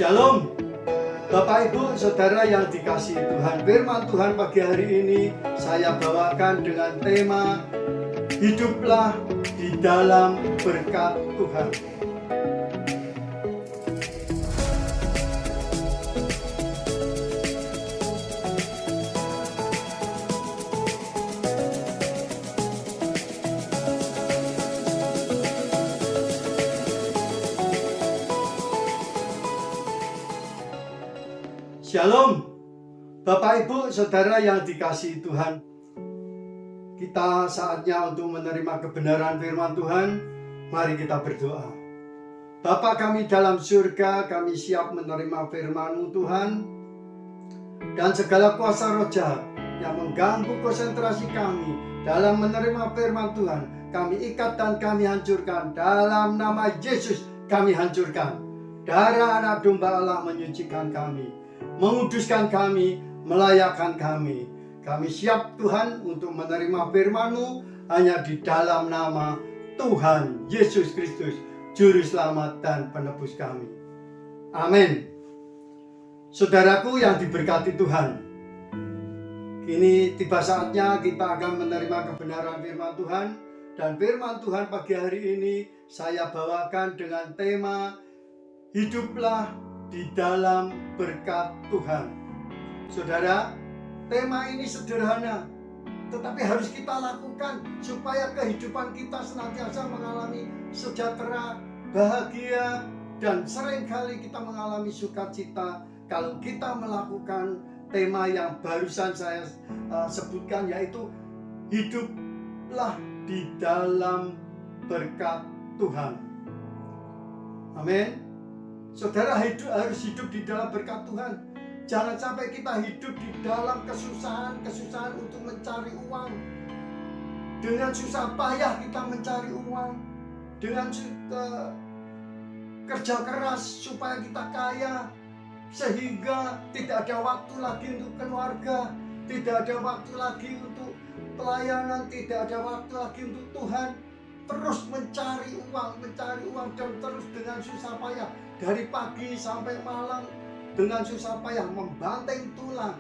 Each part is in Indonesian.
Shalom, Bapak Ibu Saudara yang dikasihi Tuhan. Firman Tuhan pagi hari ini saya bawakan dengan tema hiduplah di dalam berkat Tuhan. Shalom, Bapak Ibu Saudara yang dikasihi Tuhan. Kita saatnya untuk menerima kebenaran firman Tuhan. Mari kita berdoa. Bapa kami dalam surga, kami siap menerima firman-Mu Tuhan. Dan segala kuasa roh jahat yang mengganggu konsentrasi kami dalam menerima firman Tuhan, kami ikat dan kami hancurkan. Dalam nama Yesus kami hancurkan. Darah anak domba Allah menyucikan kami, menguduskan kami, melayakkan kami. Kami siap Tuhan untuk menerima firman-Mu hanya di dalam nama Tuhan Yesus Kristus, Juru Selamat dan Penebus kami. Amin. Saudaraku yang diberkati Tuhan, kini tiba saatnya kita akan menerima kebenaran firman Tuhan. Dan firman Tuhan pagi hari ini saya bawakan dengan tema hiduplah di dalam berkat Tuhan. Saudara, tema ini sederhana, tetapi harus kita lakukan supaya kehidupan kita senantiasa mengalami sejahtera, bahagia, dan seringkali kita mengalami sukacita kalau kita melakukan tema yang barusan saya sebutkan, yaitu hiduplah di dalam berkat Tuhan. Amin. Saudara harus hidup di dalam berkat Tuhan. Jangan sampai kita hidup di dalam kesusahan untuk mencari uang. Dengan susah payah kita mencari uang. Dengan kerja keras supaya kita kaya. Sehingga tidak ada waktu lagi untuk keluarga. Tidak ada waktu lagi untuk pelayanan. Tidak ada waktu lagi untuk Tuhan. Terus mencari uang dan terus dengan susah payah. Dari pagi sampai malam dengan susah payah membanting tulang.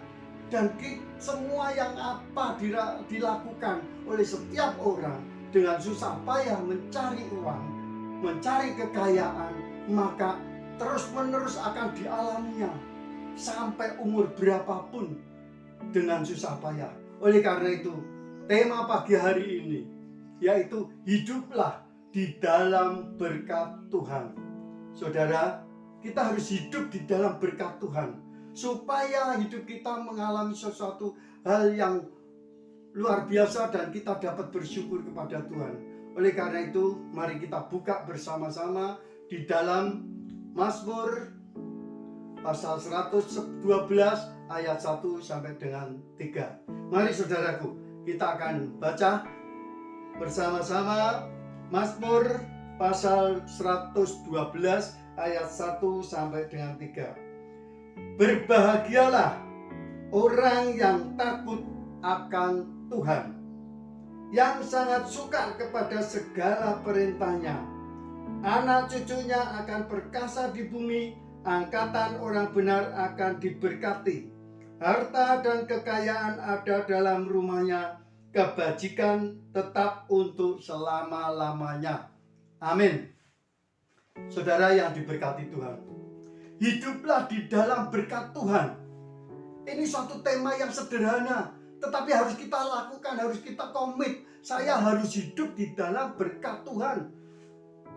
Dan semua yang apa dilakukan oleh setiap orang dengan susah payah mencari uang, mencari kekayaan, maka terus menerus akan dialaminya sampai umur berapapun dengan susah payah. Oleh karena itu, tema pagi hari ini yaitu hiduplah di dalam berkat Tuhan. Saudara, kita harus hidup di dalam berkat Tuhan supaya hidup kita mengalami sesuatu hal yang luar biasa dan kita dapat bersyukur kepada Tuhan. Oleh karena itu, mari kita buka bersama-sama di dalam Mazmur pasal 112 ayat 1 sampai dengan 3. Mari saudaraku, kita akan baca bersama-sama Mazmur pasal 112 ayat 1 sampai dengan 3. Berbahagialah orang yang takut akan Tuhan, yang sangat suka kepada segala perintahnya. Anak cucunya akan perkasa di bumi, angkatan orang benar akan diberkati. Harta dan kekayaan ada dalam rumahnya, kebajikan tetap untuk selama-lamanya. Amin. Saudara yang diberkati Tuhan, hiduplah di dalam berkat Tuhan. Ini suatu tema yang sederhana, tetapi harus kita lakukan, harus kita komit. Saya harus hidup di dalam berkat Tuhan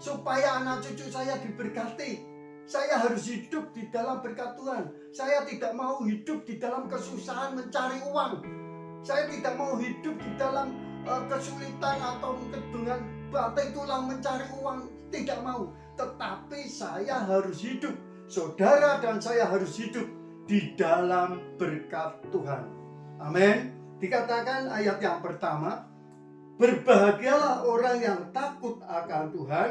supaya anak cucu saya diberkati. Saya harus hidup di dalam berkat Tuhan. Saya tidak mau hidup di dalam kesusahan mencari uang. Saya tidak mau hidup di dalam kesulitan atau mungkin dengan banting tulang mencari uang. Tidak mau. Tetapi saya harus hidup. Saudara dan saya harus hidup di dalam berkat Tuhan. Amin. Dikatakan ayat yang pertama, berbahagialah orang yang takut akan Tuhan,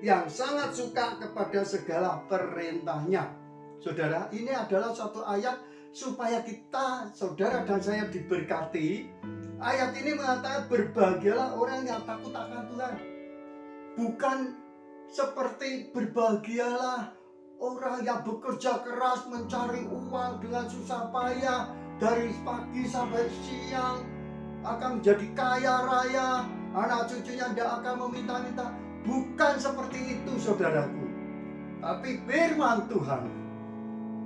yang sangat suka kepada segala perintahnya. Saudara, ini adalah suatu ayat supaya kita, saudara dan saya diberkati. Ayat ini mengatakan berbahagialah orang yang takut akan Tuhan. Bukan seperti berbahagialah orang yang bekerja keras mencari uang dengan susah payah dari pagi sampai siang akan menjadi kaya raya, anak cucunya tidak akan meminta-minta. Bukan seperti itu, saudaraku. Tapi firman Tuhan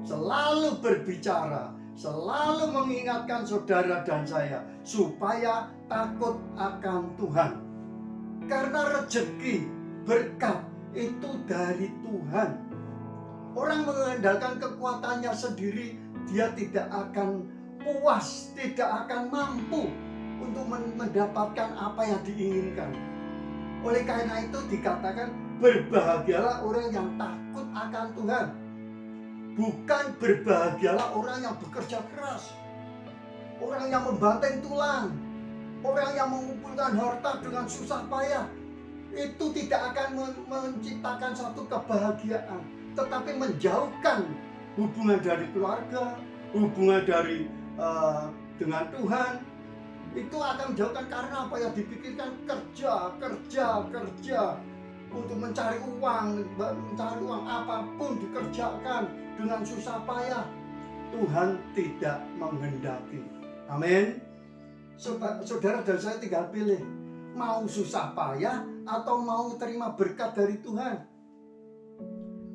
selalu berbicara, selalu mengingatkan saudara dan saya supaya takut akan Tuhan. Karena rezeki, berkat itu dari Tuhan. Orang mengandalkan kekuatannya sendiri, dia tidak akan puas, tidak akan mampu untuk mendapatkan apa yang diinginkan. Oleh karena itu dikatakan berbahagialah orang yang takut akan Tuhan. Bukan berbahagialah orang yang bekerja keras, orang yang membanting tulang, orang yang mengumpulkan harta dengan susah payah. Itu tidak akan menciptakan satu kebahagiaan, tetapi menjauhkan hubungan dari keluarga, hubungan dari dengan Tuhan. Itu akan menjauhkan karena apa yang dipikirkan kerja untuk mencari uang apapun dikerjakan dengan susah payah. Tuhan tidak menghendaki. Amin. Saudara dan saya tinggal pilih, mau susah payah atau mau terima berkat dari Tuhan.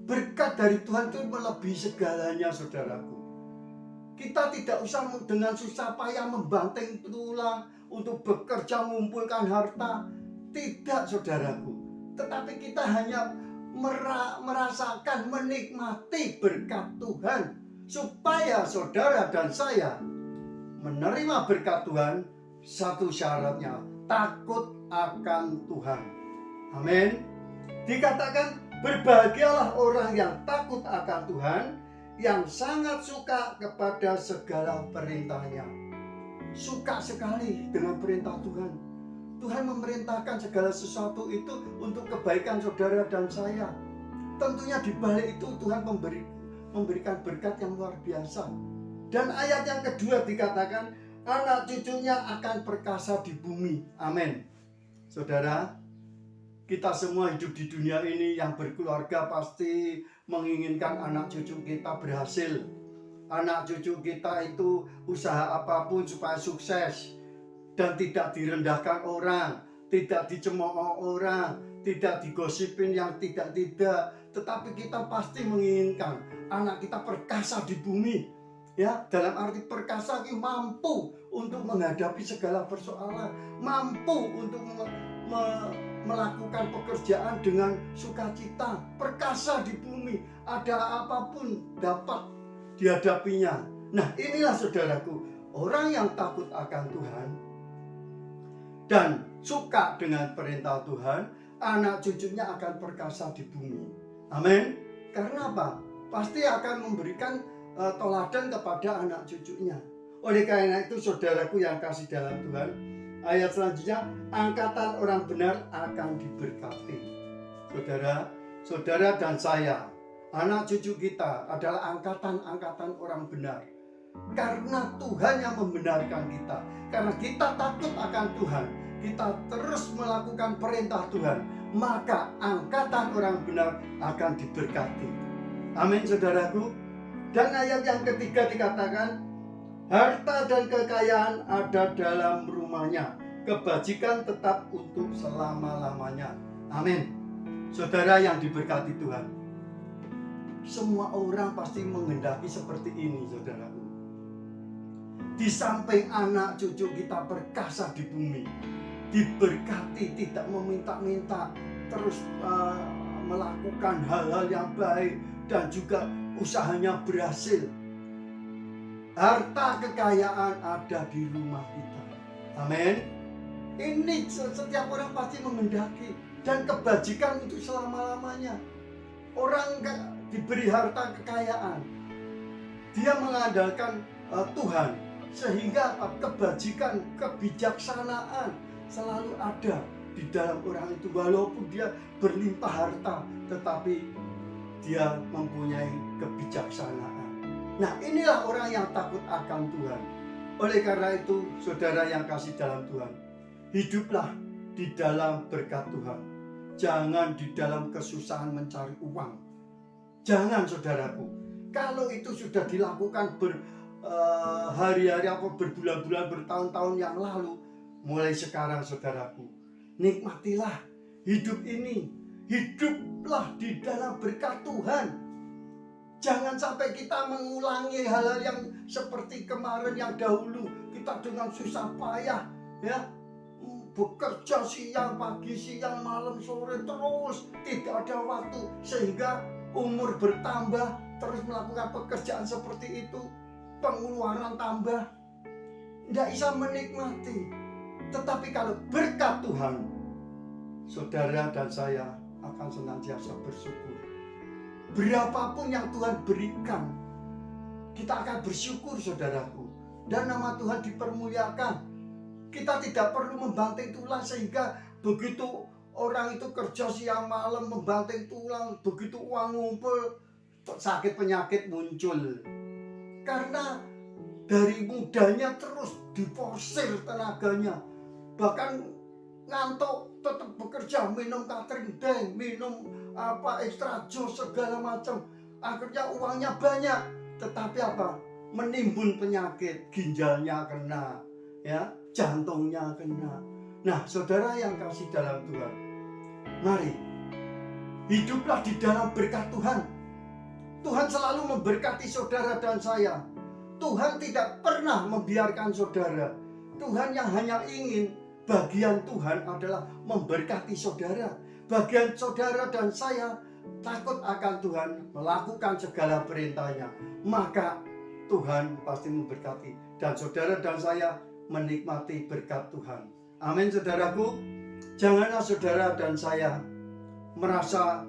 Berkat dari Tuhan itu melebihi segalanya, saudaraku. Kita tidak usah dengan susah payah membanting tulang untuk bekerja mengumpulkan harta. Tidak, saudaraku. Tetapi kita hanya merasakan, menikmati berkat Tuhan. Supaya saudara dan saya menerima berkat Tuhan, satu syaratnya, takut akan Tuhan. Amin. Dikatakan berbahagialah orang yang takut akan Tuhan, yang sangat suka kepada segala perintahnya. Suka sekali dengan perintah Tuhan. Tuhan memerintahkan segala sesuatu itu untuk kebaikan saudara dan saya. Tentunya di balik itu Tuhan memberikan berkat yang luar biasa. Dan ayat yang kedua dikatakan anak cucunya akan perkasa di bumi. Amin. Saudara, kita semua hidup di dunia ini yang berkeluarga pasti menginginkan anak cucu kita berhasil. Anak cucu kita itu usaha apapun supaya sukses dan tidak direndahkan orang, tidak dicemooh orang, tidak digosipin yang tidak-tidak. Tetapi kita pasti menginginkan anak kita perkasa di bumi. Ya, dalam arti perkasa ini mampu untuk menghadapi segala persoalan, mampu untuk melakukan pekerjaan dengan sukacita, perkasa di bumi, ada apapun dapat dihadapinya. Nah, inilah saudaraku, orang yang takut akan Tuhan dan suka dengan perintah Tuhan, anak cucunya akan perkasa di bumi. Amin. Karena apa? Pasti akan memberikan teladan kepada anak cucunya. Oleh karena itu, saudaraku yang kasih dalam Tuhan, ayat selanjutnya, angkatan orang benar akan diberkati. Saudara dan saya, anak cucu kita adalah angkatan-angkatan orang benar. Karena Tuhan yang membenarkan kita. Karena kita takut akan Tuhan, kita terus melakukan perintah Tuhan, maka angkatan orang benar akan diberkati. Amin, saudaraku. Dan ayat yang ketiga dikatakan, harta dan kekayaan ada dalam rumahnya, kebajikan tetap untuk selama-lamanya. Amin. Saudara yang diberkati Tuhan, semua orang pasti menghendaki seperti ini, saudaraku. Di samping anak cucu kita perkasa di bumi, diberkati, tidak meminta-minta, terus melakukan hal-hal yang baik dan juga usahanya berhasil. Harta kekayaan ada di rumah kita. Amin. Ini setiap orang pasti menghendaki, dan kebajikan untuk selama-lamanya. Orang diberi harta kekayaan, dia mengandalkan Tuhan, sehingga kebajikan, kebijaksanaan selalu ada di dalam orang itu. Walaupun dia berlimpah harta, tetapi dia mempunyai kebijaksanaan. Nah, inilah orang yang takut akan Tuhan. Oleh karena itu, saudara yang kasih dalam Tuhan, hiduplah di dalam berkat Tuhan. Jangan di dalam kesusahan mencari uang. Jangan saudaraku. Kalau itu sudah dilakukan hari-hari apa berbulan-bulan, bertahun-tahun yang lalu, mulai sekarang saudaraku, nikmatilah hidup ini. Hiduplah di dalam berkat Tuhan. Jangan sampai kita mengulangi hal-hal yang seperti kemarin yang dahulu. Kita dengan susah payah, ya, bekerja siang, pagi, siang, malam, sore, terus tidak ada waktu, sehingga umur bertambah, terus melakukan pekerjaan seperti itu, pengeluaran tambah, tidak bisa menikmati. Tetapi kalau berkat Tuhan, saudara dan saya akan senantiasa bersyukur. Berapapun yang Tuhan berikan, kita akan bersyukur saudaraku. Dan nama Tuhan dipermuliakan. Kita tidak perlu membanting tulang, sehingga begitu orang itu kerja siang malam membanting tulang, begitu uang ngumpul, sakit penyakit muncul. Karena dari mudanya terus diforsir tenaganya, bahkan ngantuk tetap bekerja, minum catering day, minum extra jus segala macam. Akhirnya uangnya banyak, tetapi menimbun penyakit, ginjalnya kena, ya, jantungnya kena. Nah, saudara yang kasih dalam Tuhan, mari hiduplah di dalam berkat Tuhan. Tuhan selalu memberkati saudara dan saya. Tuhan tidak pernah membiarkan saudara. Tuhan yang hanya ingin, bagian Tuhan adalah memberkati saudara. Bagian saudara dan saya takut akan Tuhan, melakukan segala perintahnya, maka Tuhan pasti memberkati. Dan saudara dan saya menikmati berkat Tuhan. Amin saudaraku. Janganlah saudara dan saya merasa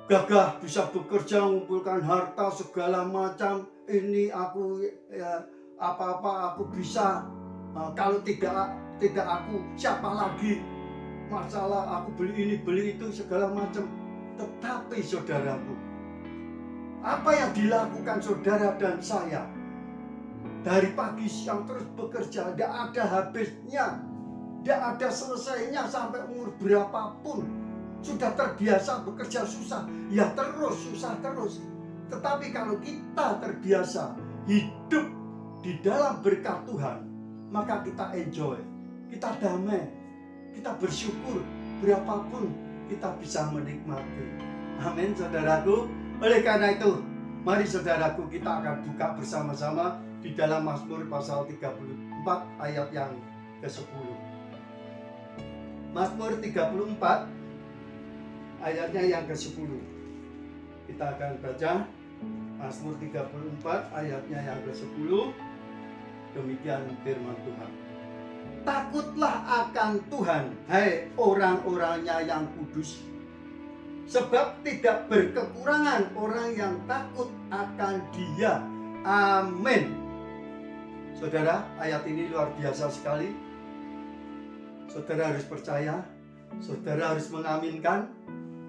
gagah bisa bekerja, mengumpulkan harta segala macam. Ini aku, ya, apa-apa aku bisa. Kalau tidak aku, siapa lagi? Masalah aku beli ini beli itu segala macam. Tetapi saudaraku, apa yang dilakukan saudara dan saya dari pagi siang terus bekerja, tidak ada habisnya, tidak ada selesainya sampai umur berapapun. Sudah terbiasa bekerja susah, ya terus susah terus. Tetapi kalau kita terbiasa hidup di dalam berkat Tuhan, maka kita enjoy, kita damai, kita bersyukur, berapapun kita bisa menikmati. Amin saudaraku. Oleh karena itu, mari saudaraku, kita akan buka bersama-sama di dalam Mazmur pasal 34 ayat yang ke-10. Mazmur 34 ayatnya yang ke-10. Kita akan baca Mazmur 34 ayatnya yang ke-10. Demikian firman Tuhan. Takutlah akan Tuhan, hai orang-orangnya yang kudus, sebab tidak berkekurangan orang yang takut akan Dia. Amin. Saudara, ayat ini luar biasa sekali. Saudara harus percaya, saudara harus mengaminkan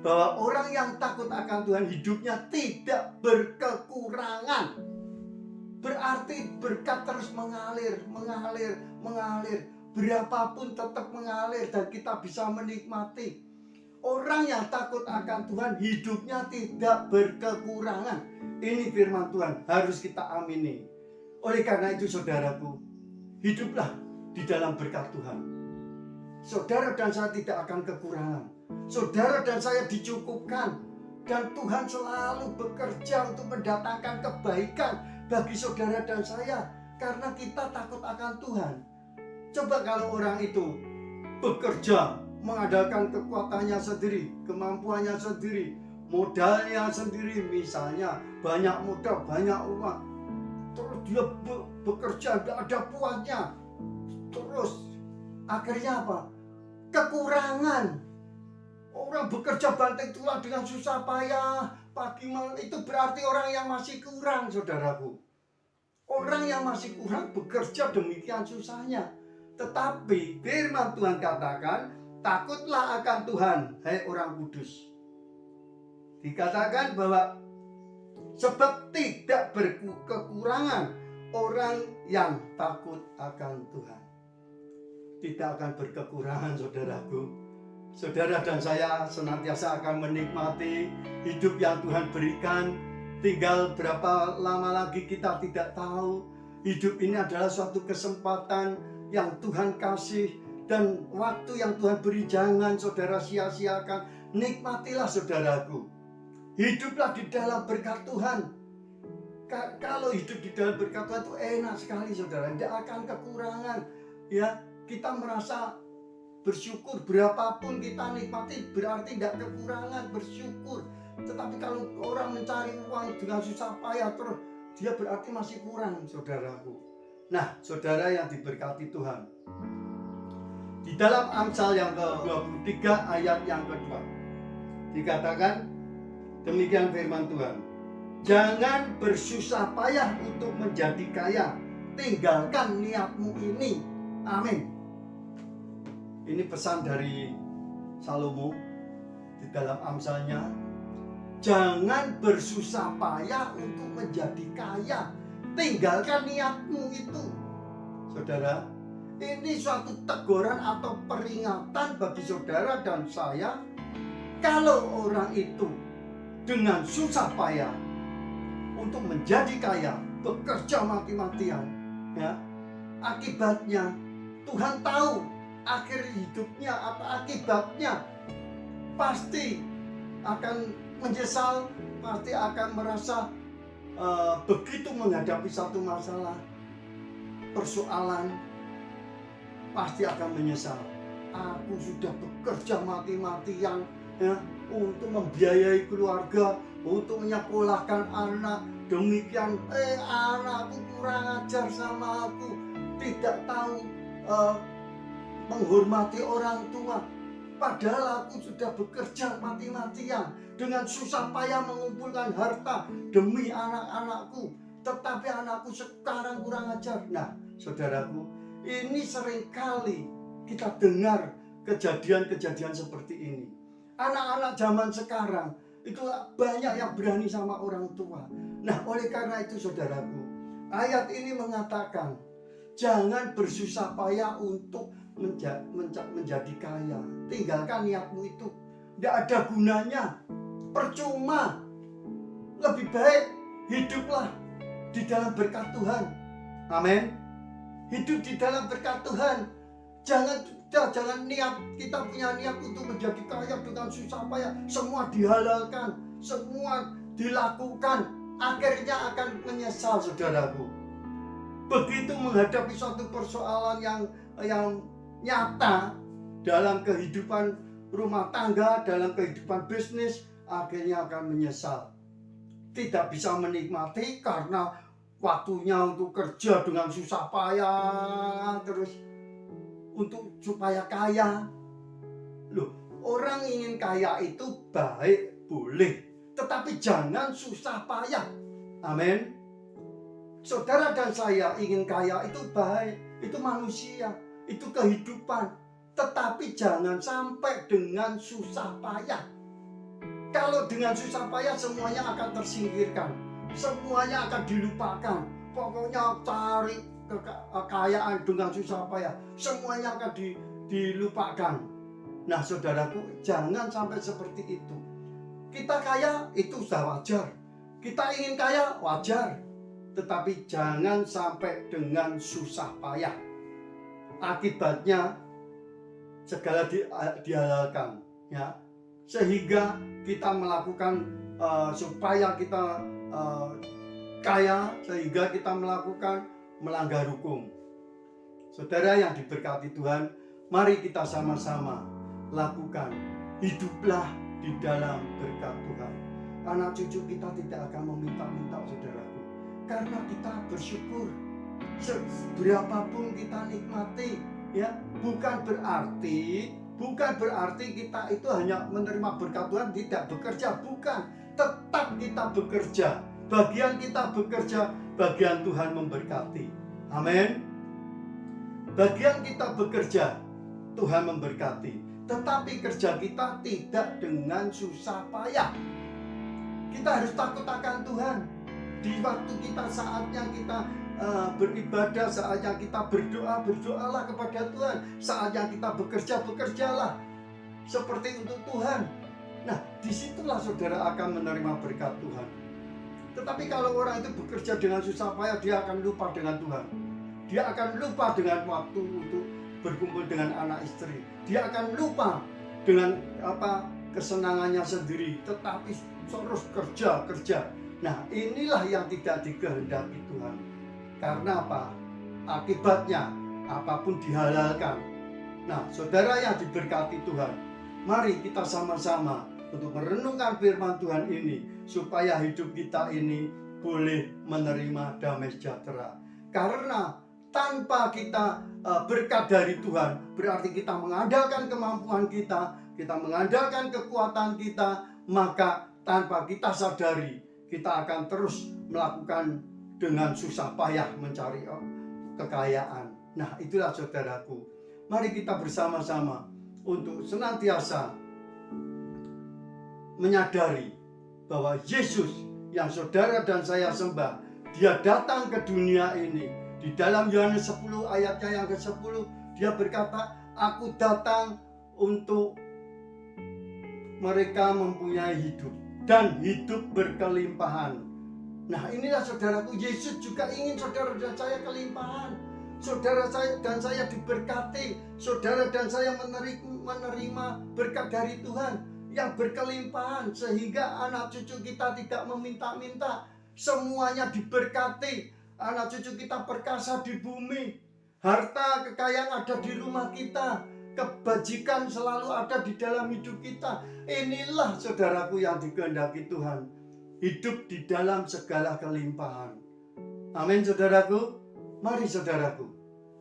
bahwa orang yang takut akan Tuhan hidupnya tidak berkekurangan. Berarti berkat terus mengalir. Berapapun tetap mengalir dan kita bisa menikmati. Orang yang takut akan Tuhan hidupnya tidak berkekurangan. Ini firman Tuhan, harus kita amini. Oleh karena itu saudaraku, hiduplah di dalam berkat Tuhan. Saudara dan saya tidak akan kekurangan. Saudara dan saya dicukupkan. Dan Tuhan selalu bekerja untuk mendatangkan kebaikan bagi saudara dan saya, karena kita takut akan Tuhan. Coba kalau orang itu bekerja mengandalkan kekuatannya sendiri, kemampuannya sendiri, modalnya sendiri, misalnya banyak modal, banyak uang, terus dia bekerja tidak ada puasnya, terus akhirnya apa? Kekurangan. Orang bekerja banting tulang dengan susah payah pagi malam, itu berarti orang yang masih kurang saudaraku. Orang yang masih kurang bekerja demikian susahnya. Tetapi firman Tuhan katakan, takutlah akan Tuhan, hai orang kudus. Dikatakan bahwa sebab tidak berkekurangan orang yang takut akan Tuhan. Tidak akan berkekurangan saudaraku. saudara dan saya senantiasa akan menikmati hidup yang Tuhan berikan. Tinggal berapa lama lagi kita tidak tahu. Hidup ini adalah suatu kesempatan yang Tuhan kasih, dan waktu yang Tuhan beri jangan saudara sia-siakan. Nikmatilah saudaraku. Hiduplah di dalam berkat Tuhan. Kalau hidup di dalam berkat Tuhan itu enak sekali saudara, tidak akan kekurangan. Ya, kita merasa bersyukur, berapapun kita nikmati berarti tidak kekurangan, bersyukur. Tetapi kalau orang mencari uang dengan susah payah terus, dia berarti masih kurang saudaraku. Nah, saudara yang diberkati Tuhan, di dalam Amsal yang ke-23 ayat yang kedua dikatakan demikian firman Tuhan, jangan bersusah payah untuk menjadi kaya, tinggalkan niatmu ini. Amin. Ini pesan dari Salomo di dalam Amsalnya. Jangan bersusah payah untuk menjadi kaya, tinggalkan niatmu itu. Saudara, ini suatu teguran atau peringatan bagi saudara dan saya. Kalau orang itu dengan susah payah untuk menjadi kaya, bekerja mati-matian, ya, akibatnya Tuhan tahu akhir hidupnya atau akibatnya pasti akan menyesal, pasti akan merasa begitu menghadapi satu masalah, persoalan, pasti akan menyesal. Aku sudah bekerja mati-matian, ya, untuk membiayai keluarga, untuk menyekolahkan anak. Demikian, anakku kurang ajar sama aku, tidak tahu menghormati orang tua. Padahal aku sudah bekerja mati-matian dengan susah payah mengumpulkan harta demi anak-anakku, tetapi anakku sekarang kurang ajar. Nah, saudaraku, ini seringkali kita dengar kejadian-kejadian seperti ini. Anak-anak zaman sekarang itu banyak yang berani sama orang tua. Nah, oleh karena itu saudaraku, ayat ini mengatakan jangan bersusah payah untuk menjadi kaya, tinggalkan niatmu itu. Tidak ada gunanya, percuma. Lebih baik hiduplah di dalam berkat Tuhan. Amin. Hidup di dalam berkat Tuhan. Jangan niat, kita punya niat untuk menjadi kaya dengan susah payah, semua dihalalkan, semua dilakukan, akhirnya akan menyesal saudaraku. Begitu menghadapi suatu persoalan yang nyata dalam kehidupan rumah tangga, dalam kehidupan bisnis, akhirnya akan menyesal. Tidak bisa menikmati karena waktunya untuk kerja dengan susah payah terus untuk supaya kaya. Loh, orang ingin kaya itu baik, boleh, tetapi jangan susah payah. Amin. Saudara dan saya ingin kaya itu baik, itu manusia, itu kehidupan, tetapi jangan sampai dengan susah payah. Kalau dengan susah payah semuanya akan tersingkirkan, semuanya akan dilupakan. Pokoknya cari kekayaan dengan susah payah, semuanya akan dilupakan. Nah saudaraku, jangan sampai seperti itu. Kita kaya itu sudah wajar, kita ingin kaya wajar, tetapi jangan sampai dengan susah payah. Akibatnya segala dihalalkan, ya, sehingga kita melakukan supaya kita kaya, sehingga kita melakukan melanggar hukum. Saudara yang diberkati Tuhan, mari kita sama-sama lakukan, hiduplah di dalam berkat Tuhan. Anak cucu kita tidak akan meminta-minta saudaraku, karena kita bersyukur. Berapapun kita nikmati, ya, bukan berarti kita itu hanya menerima berkat Tuhan, tidak bekerja, bukan. Tetap kita bekerja, bagian kita bekerja, bagian Tuhan memberkati. Amin. Bagian kita bekerja, Tuhan memberkati, tetapi kerja kita tidak dengan susah payah. Kita harus takut akan Tuhan. Di waktu kita, saatnya kita beribadah, saatnya kita berdoa, berdoalah kepada Tuhan. Saatnya kita bekerja, bekerjalah. seperti untuk Tuhan. Nah, disitulah saudara akan menerima berkat Tuhan. Tetapi kalau orang itu bekerja dengan susah payah, dia akan lupa dengan Tuhan. Dia akan lupa dengan waktu untuk berkumpul dengan anak istri. Dia akan lupa dengan kesenangannya sendiri, tetapi terus kerja. Nah, inilah yang tidak dikehendaki Tuhan. Karena apa? Akibatnya apapun dihalalkan. Nah, saudara yang diberkati Tuhan, mari kita sama-sama untuk merenungkan firman Tuhan ini, supaya hidup kita ini boleh menerima damai sejahtera. Karena tanpa kita berkat dari Tuhan, berarti kita mengandalkan kemampuan kita mengandalkan kekuatan kita, maka tanpa kita sadari, kita akan terus melakukan dengan susah payah mencari kekayaan. Nah, itulah saudaraku, mari kita bersama-sama untuk senantiasa menyadari bahwa Yesus yang saudara dan saya sembah, dia datang ke dunia ini. Di dalam Yohanes 10 ayatnya yang ke-10, dia berkata, aku datang untuk mereka mempunyai hidup dan hidup berkelimpahan. Nah, inilah saudaraku, Yesus juga ingin saudara dan saya kelimpahan. Saudara saya dan saya diberkati, saudara dan saya menerima berkat dari Tuhan yang berkelimpahan, sehingga anak cucu kita tidak meminta-minta, semuanya diberkati. Anak cucu kita perkasa di bumi, harta kekayaan ada di rumah kita, kebajikan selalu ada di dalam hidup kita. Inilah saudaraku yang dikehendaki Tuhan, hidup di dalam segala kelimpahan. Amin saudaraku. Mari saudaraku,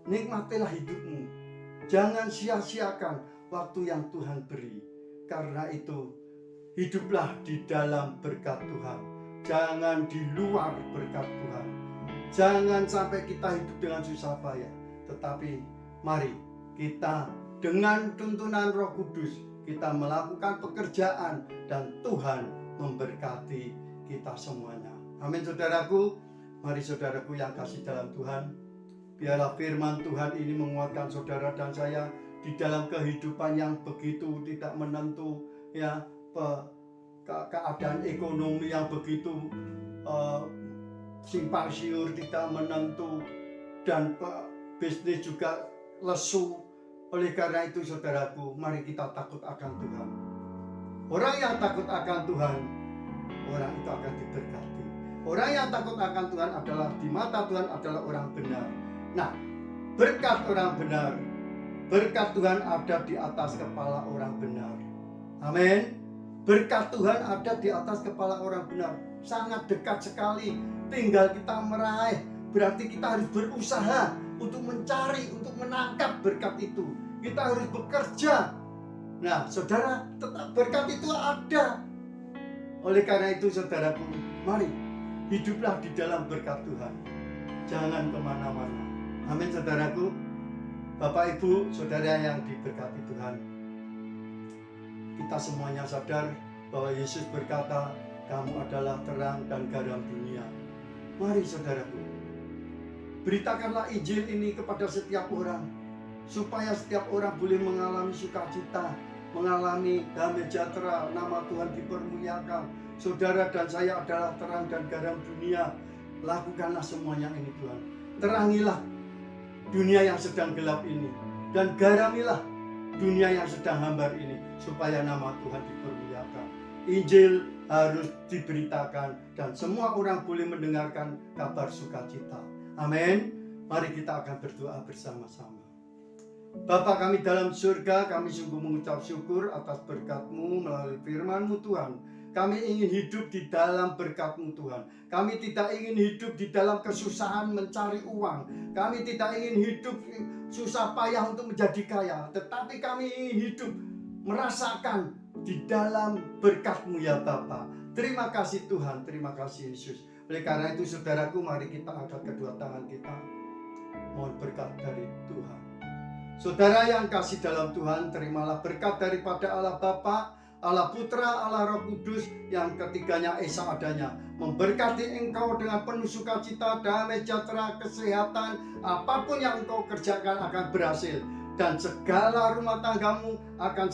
nikmatilah hidupmu. Jangan sia-siakan waktu yang Tuhan beri. Karena itu, hiduplah di dalam berkat Tuhan, jangan di luar berkat Tuhan. Jangan sampai kita hidup dengan susah payah, tetapi mari kita dengan tuntunan Roh Kudus, kita melakukan pekerjaan dan Tuhan memberkati kita semuanya. Amin saudaraku. Mari saudaraku yang kasih dalam Tuhan, biarlah firman Tuhan ini menguatkan saudara dan saya di dalam kehidupan yang begitu tidak menentu, ya, keadaan ekonomi yang begitu simpang siur, tidak menentu, dan bisnis juga lesu. Oleh karena itu saudaraku, mari kita takut akan Tuhan. Orang yang takut akan Tuhan, orang itu akan diberkati. Orang yang takut akan Tuhan adalah, di mata Tuhan adalah orang benar. Nah, berkat orang benar, berkat Tuhan ada di atas kepala orang benar. Amin. Berkat Tuhan ada di atas kepala orang benar. Sangat dekat sekali. Tinggal kita meraih. Berarti kita harus berusaha untuk mencari, untuk menangkap berkat itu. Kita harus bekerja. Nah, saudara, tetap berkat itu ada. Oleh karena itu saudaraku, mari hiduplah di dalam berkat Tuhan. Jangan kemana-mana. Amin saudaraku. Bapak Ibu, saudara yang diberkati Tuhan, kita semuanya sadar bahwa Yesus berkata, kamu adalah terang dan garam dunia. Mari saudaraku, beritakanlah Injil ini kepada setiap orang, supaya setiap orang boleh mengalami sukacita, mengalami damai sejahtera, nama Tuhan dipermuliakan. Saudara dan saya adalah terang dan garam dunia. Lakukanlah semuanya ini Tuhan. Terangilah dunia yang sedang gelap ini, dan garamilah dunia yang sedang hambar ini, supaya nama Tuhan dipermuliakan. Injil harus diberitakan dan semua orang boleh mendengarkan kabar sukacita. Amin. Mari kita akan berdoa bersama-sama. Bapa kami dalam surga, kami sungguh mengucap syukur atas berkat-Mu melalui firman-Mu Tuhan. Kami ingin hidup di dalam berkat-Mu Tuhan. Kami tidak ingin hidup di dalam kesusahan mencari uang. Kami tidak ingin hidup susah payah untuk menjadi kaya. Tetapi kami ingin hidup merasakan di dalam berkat-Mu ya Bapa. Terima kasih Tuhan, terima kasih Yesus. Oleh karena itu saudaraku, mari kita angkat kedua tangan kita. Mohon berkat dari Tuhan. Saudara yang kasih dalam Tuhan, terimalah berkat daripada Allah Bapa, Allah Putra, Allah Roh Kudus, yang ketiganya esa adanya, memberkati engkau dengan penuh sukacita, damai sejahtera, kesehatan. Apapun yang engkau kerjakan akan berhasil. dan segala rumah tanggamu akan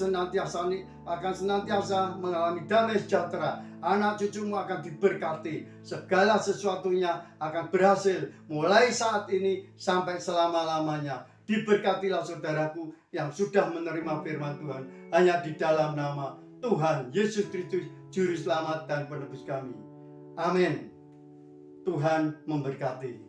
senantiasa mengalami damai sejahtera. Anak cucumu akan diberkati, segala sesuatunya akan berhasil mulai saat ini sampai selama-lamanya. Diberkatilah saudaraku yang sudah menerima firman Tuhan hanya di dalam nama Tuhan Yesus Kristus, Juru Selamat dan Penebus kami. Amin. Tuhan memberkati.